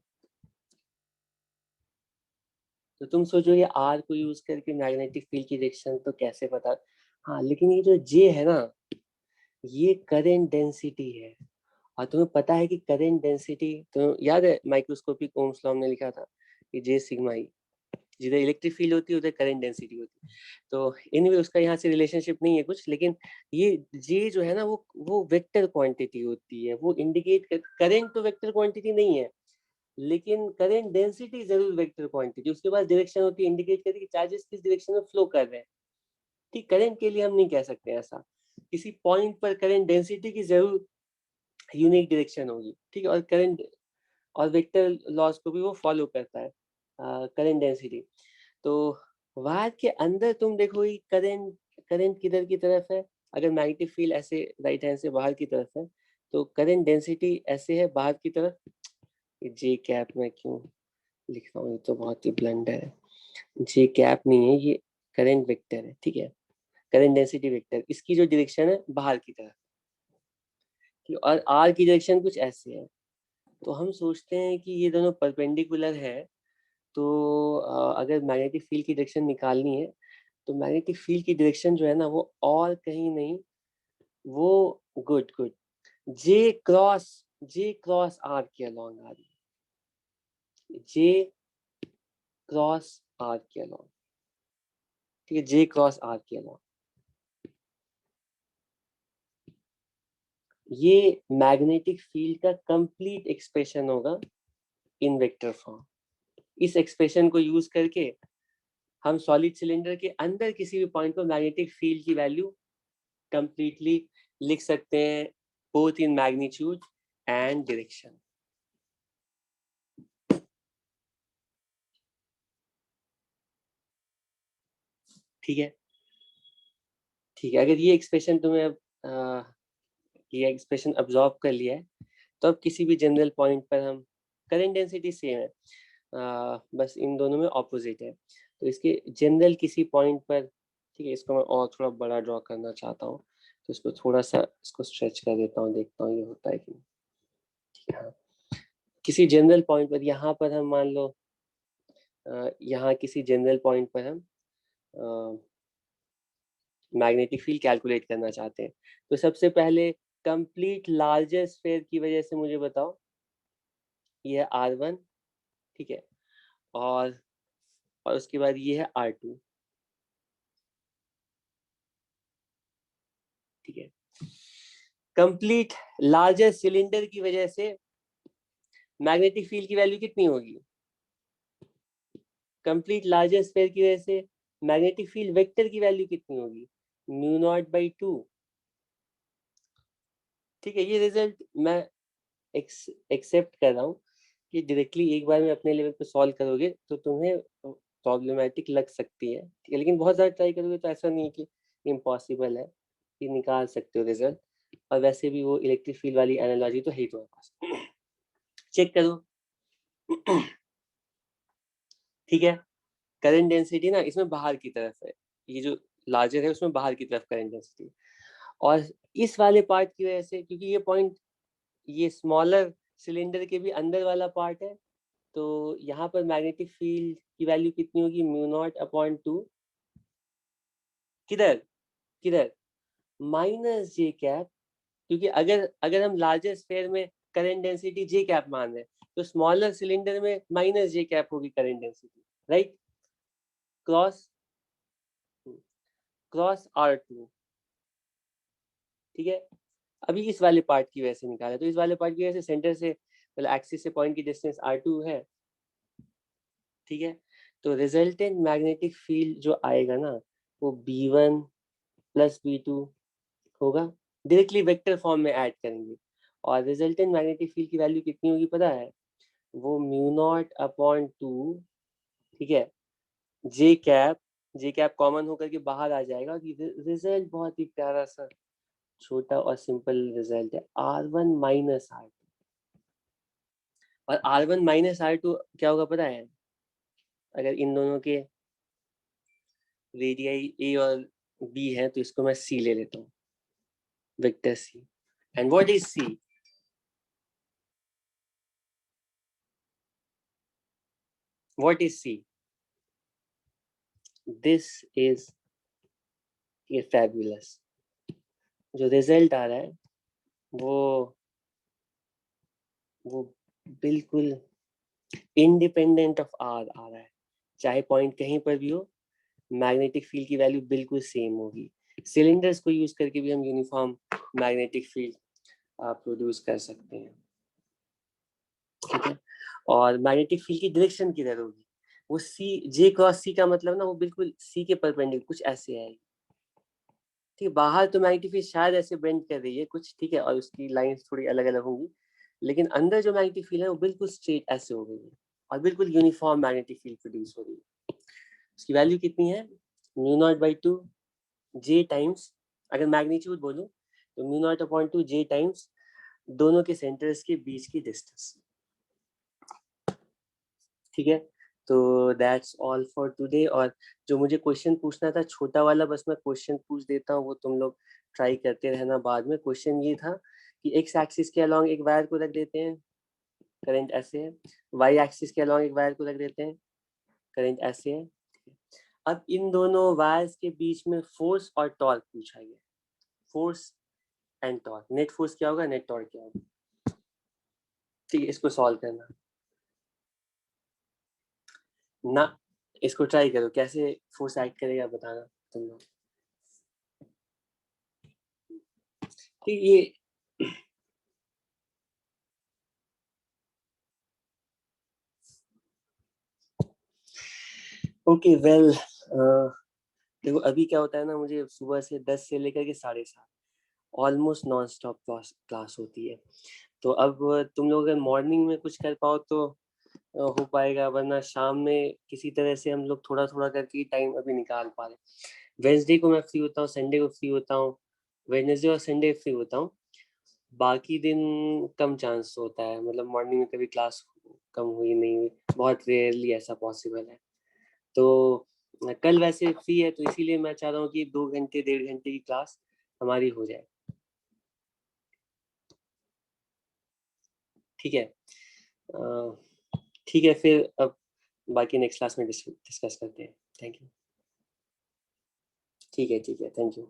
Speaker 1: तो तुम सोचो ये आर को यूज करके मैग्नेटिक फील्ड की डायरेक्शन तो कैसे पता। हाँ, लेकिन ये जो जे है ना, ये करंट डेंसिटी है, और तुम्हें पता है कि करंट डेंसिटी, तो याद है माइक्रोस्कोपिक ओम्स लॉ में लिखा था कि जे सिग्मा ई, जिधर इलेक्ट्रिक फील्ड होती है उधर करंट डेंसिटी होती है। तो एनीवे उसका यहाँ से रिलेशनशिप नहीं है कुछ, लेकिन ये जे जो है ना वो वेक्टर क्वांटिटी होती है, वो इंडिकेट कर, करंट तो वेक्टर क्वांटिटी नहीं है, लेकिन करंट डेंसिटी जरूर वेक्टर क्वांटिटी, उसके बाद डायरेक्शन होती है, इंडिकेट करती है कि चार्जेस किस डायरेक्शन में फ्लो कर रहे हैं। ठीक, करंट के लिए हम नहीं कह सकते ऐसा, किसी पॉइंट पर करंट डेंसिटी की जरूर यूनिक डायरेक्शन होगी। ठीक है, और करंट और वेक्टर लॉज को भी वो फॉलो करता है, करंट डेंसिटी। तो वायर के अंदर तुम देखो ये करंट, करंट किधर की तरफ है, अगर मैग्नेटिक फील्ड ऐसे राइट हैंड से बाहर की तरफ है तो करंट डेंसिटी ऐसे है बाहर की तरफ। जे कैप में क्यों लिख रहा हूँ, ये तो बहुत ही ब्लंडर है। जे कैप नहीं है, ये करंट वेक्टर है। ठीक है, करंट डेंसिटी वेक्टर, इसकी जो डायरेक्शन है बाहर की तरफ, और आर की डायरेक्शन कुछ ऐसे है। तो हम सोचते हैं कि ये दोनों परपेंडिकुलर है, तो अगर मैग्नेटिक फील्ड की डायरेक्शन निकालनी है तो मैग्नेटिक फील्ड की डायरेक्शन जो है ना वो और कहीं नहीं, वो good good J cross R के अलॉन्ग आ रही है, जे क्रॉस आर के अलॉन्ग। ठीक है, जे क्रॉस आर के अलॉन्ग, ये मैग्नेटिक फील्ड का कंप्लीट एक्सप्रेशन होगा इन वेक्टर फॉर्म। इस एक्सप्रेशन को यूज करके हम सॉलिड सिलेंडर के अंदर किसी भी पॉइंट पर मैग्नेटिक फील्ड की वैल्यू कंप्लीटली लिख सकते हैं, both in magnitude and direction. ठीक है, ठीक है, अगर ये एक्सप्रेशन तुम्हें अब ये एक्सप्रेशन अब्सॉर्ब कर लिया है तो अब किसी भी जनरल पॉइंट पर हम, करंट डेंसिटी सेम है, बस इन दोनों में ऑपोजिट है, तो इसके जनरल किसी पॉइंट पर, ठीक है, इसको मैं और थोड़ा बड़ा ड्रॉ करना चाहता हूँ, तो इसको थोड़ा सा इसको स्ट्रेच कर देता हूँ, देखता हूँ ये होता है कि नहीं। ठीक है, हाँ, किसी जनरल पॉइंट पर, यहाँ पर हम मान लो यहाँ किसी जनरल पॉइंट पर हम मैग्नेटिक फील्ड कैलकुलेट करना चाहते हैं, तो सबसे पहले कंप्लीट लार्जर स्फीयर की वजह से मुझे बताओ, ये है R1, ठीक है, और उसके बाद ये है R2। ठीक है, कंप्लीट लार्जर सिलेंडर की वजह से मैग्नेटिक फील्ड की वैल्यू कितनी होगी, कंप्लीट लार्जर स्फीयर की वजह से मैग्नेटिक फील्ड वेक्टर की वैल्यू कितनी होगी, म्यू नॉट बाई 2। ठीक है, ये रिजल्ट मैं एक्सेप्ट कर रहा हूँ कि डायरेक्टली एक बार में अपने लेवल पे सॉल्व करोगे तो तुम्हें प्रॉब्लमेटिक लग सकती है, ठीक है, लेकिन बहुत ज़्यादा ट्राई करोगे तो ऐसा नहीं है कि इम्पॉसिबल है, कि निकाल सकते हो रिजल्ट। और वैसे भी वो इलेक्ट्रिक फील्ड वाली एनालॉजी तो है ही तुम्हारे पास, चेक करो। ठीक है, करंट डेंसिटी ना इसमें बाहर की तरफ है, ये जो लार्जर है उसमें बाहर की तरफ करंट डेंसिटी, और इस वाले पार्ट की वजह से, क्योंकि ये पॉइंट ये स्मॉलर सिलेंडर के भी अंदर वाला पार्ट है, तो यहाँ पर मैग्नेटिक फील्ड की वैल्यू कितनी होगी, म्यू नॉट अपॉन 2, किधर किधर, माइनस जे कैप, क्योंकि अगर अगर हम लार्जर स्फीयर में करंट डेंसिटी जे कैप मान रहे हैं, तो स्मॉलर सिलेंडर में माइनस जे कैप होगी current density, right, cross R2, ठीक है। अभी इस वाले पार्ट की वजह से निकाला, तो इस वाले पार्ट की वजह से सेंटर से मतलब एक्सिस से पॉइंट की डिस्टेंस R2 है, ठीक है। तो रिजल्टेंट मैग्नेटिक फील्ड जो आएगा ना वो B1 प्लस B2 होगा, डायरेक्टली वेक्टर फॉर्म में ऐड करेंगे, और रिजल्टेंट मैग्नेटिक फील्ड की वैल्यू कितनी होगी पता है, वो μ0/2, ठीक है, जे कैप कॉमन होकर के बाहर आ जाएगा। रिजल्ट बहुत ही प्यारा सा छोटा और सिंपल रिजल्ट है, R1 माइनस R2। और R1 माइनस R2 क्या होगा पता है, अगर इन दोनों के रेडियाई A और B है तो इसको मैं C ले लेता हूँ, vector C। And what is C? What is C? This is ये फैबुलस। जो रिजल्ट आ रहा है वो बिल्कुल इंडिपेंडेंट ऑफ R आ रहा है, चाहे पॉइंट कहीं पर भी हो, मैग्नेटिक फील्ड की वैल्यू बिल्कुल सेम होगी। सिलेंडर्स को यूज करके भी हम यूनिफॉर्म मैग्नेटिक फील्ड प्रोड्यूस कर सकते हैं, ठीक है। और मैग्नेटिक फील्ड की डायरेक्शन किधर होगी, वो जे क्रॉस सी का मतलब ना वो बिल्कुल सी के परपेंडिकुलर कुछ ऐसे आएगी, ठीक है। बाहर तो मैग्नेटिक फील्ड शायद ऐसे बेंड कर रही है कुछ, ठीक है, और उसकी लाइंस थोड़ी अलग अलग होंगी, लेकिन अंदर जो मैग्नेटिक फील्ड है वो बिल्कुल स्ट्रेट ऐसे हो गई है और बिल्कुल यूनिफॉर्म मैग्नेटिक फील्ड प्रोड्यूस हो रही है। उसकी वैल्यू कितनी है, μ0/2 जे टाइम्स, अगर मैग्नीट्यूड बोलूं तो μ0/2 जे टाइम्स दोनों के सेंटर्स के बीच की डिस्टेंस, ठीक है। तो दैट्स ऑल फॉर टुडे। और जो मुझे क्वेश्चन पूछना था छोटा वाला, बस मैं क्वेश्चन पूछ देता हूँ, वो तुम लोग ट्राई करते रहना बाद में। क्वेश्चन ये था कि एक्स एक्सिस के अलोंग एक वायर को रख देते हैं, करंट ऐसे है, वाई एक्सिस के अलोंग एक वायर को रख देते हैं, करंट ऐसे है। अब इन दोनों वायर्स के बीच में फोर्स और टॉर्क पूछा गया, force and torque, net force क्या होगा, नेट टॉर्क क्या होगा, ठीक है। इसको सॉल्व करना ना, इसको ट्राई करो, कैसे फोर्स एक्ट करेगा बताना तुम लोग, ठीक ये। ओके वेल, देखो अभी क्या होता है ना, मुझे सुबह से 10 से लेकर के 7:30 ऑलमोस्ट नॉन स्टॉप क्लास होती है। तो अब तुम लोग अगर मॉर्निंग में कुछ कर पाओ तो हो पाएगा, वरना शाम में किसी तरह से हम लोग थोड़ा थोड़ा करके टाइम अभी निकाल पा रहे। वेडनेसडे को मैं फ्री होता हूँ, संडे को फ्री होता हूँ, वेडनेसडे और संडे फ्री होता हूँ, बाकी दिन कम चांस होता है, मतलब मॉर्निंग में कभी क्लास कम हुई नहीं हुई, बहुत रेयरली ऐसा पॉसिबल है। तो कल वैसे फ्री है, तो इसीलिए मैं चाह रहा हूँ कि 2 घंटे 1.5 घंटे की क्लास हमारी हो जाए, ठीक है। ठीक है फिर, अब बाकी नेक्स्ट क्लास में डिस्कस करते हैं। Thank you. ठीक है, थैंक यू।